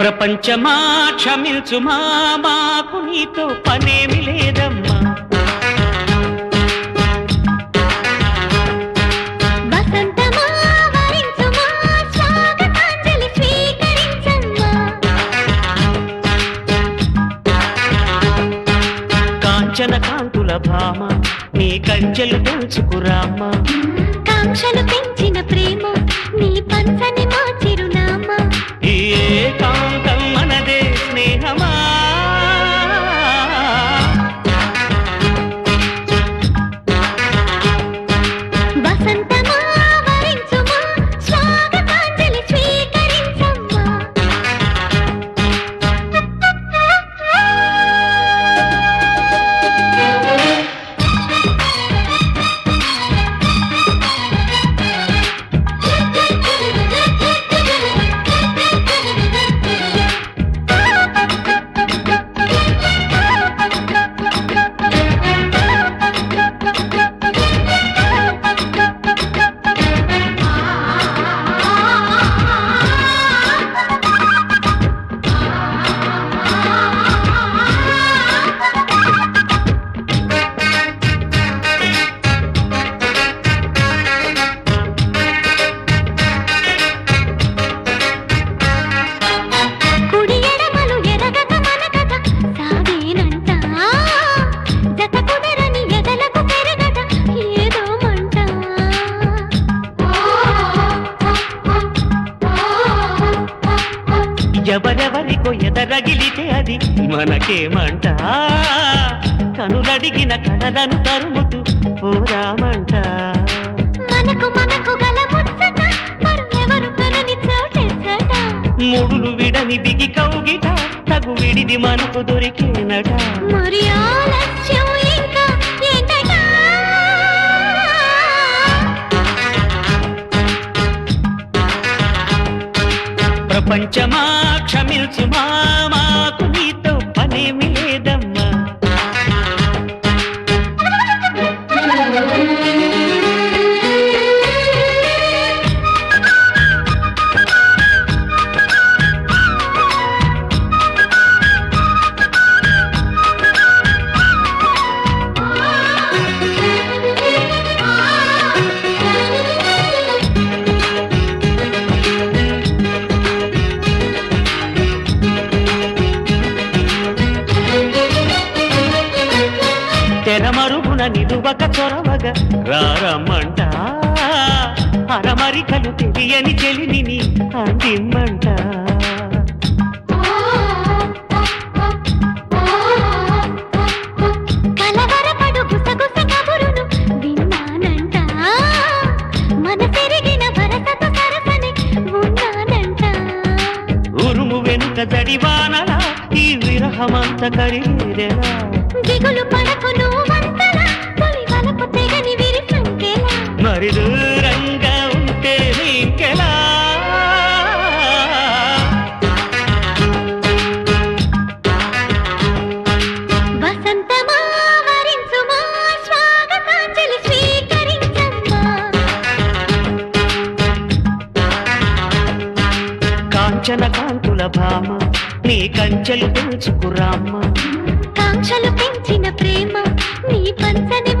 ప్రపంచమా క్షమించుమా, మాకు నీతో పనేమి లేదమ్మా. వసంతమా వరించుమా, స్వాగతాంజలి స్వీకరించమ్మా. కాంచన కాంతుల భామ, నీ కంచెలు తెలుసుకురామ్మా. కాంక్షలు పెంచిన ప్రేమ, నీ పంచని మా చిరునామా. ఈ ఏకాంతం మనదే స్నేహమా. వసంతమా వరించుమా, స్వాగతాంజలి స్వీకరించమ్మా. కుడి ఎడమలు ఎరగక మన కథ సాగేనంట. జత కుదరని ఎదలకు పెరగట ఏదో మంట. ఎవరెవరికో ఎదరగిలితే అది మనకేమంట. కనులడిగిన కళలను తరుముతూ పోరామంట. మనకు మనకు గల ముచ్చట మరెవరు కనని చోటెచ్చట. ముడులు విడని బిగి కౌగిట, తగు విడిది మనకు దొరికేనట. మరి ఆలస్యం ఇంకా ఏంటట. ప్రపంచమా క్షమించుమా, మాకు నీతో పనేమి లేదమ్మా. తెరమరుగున నిలువక చొరవగా రారమ్మంట. అరమరికలు తెలియని చెలిని అందిమ్మంట. కలవరపడు గుసగుస కబురును విన్నానంట. మనసెరిగిన భరతతో సరసని ఉన్నానంట. ఉరుము వెనుక జడివానలా ఈ విరహమంత కరిగేదెలా. దిగులు పడకు నువ్వంతలా, తొలి వలపు తెగని విరి సంకెలా. మరి దూరంగా ఉంటే నీకెలా. వసంతమా వరించుమా, స్వాగతాంజలి స్వీకరించమ్మా. కాంచన కాంతుల భామ, నీ కంచెలు తెలుసుకురామ్మా. కాంక్షలు పెంచిన ప్రేమ, నీ పంచని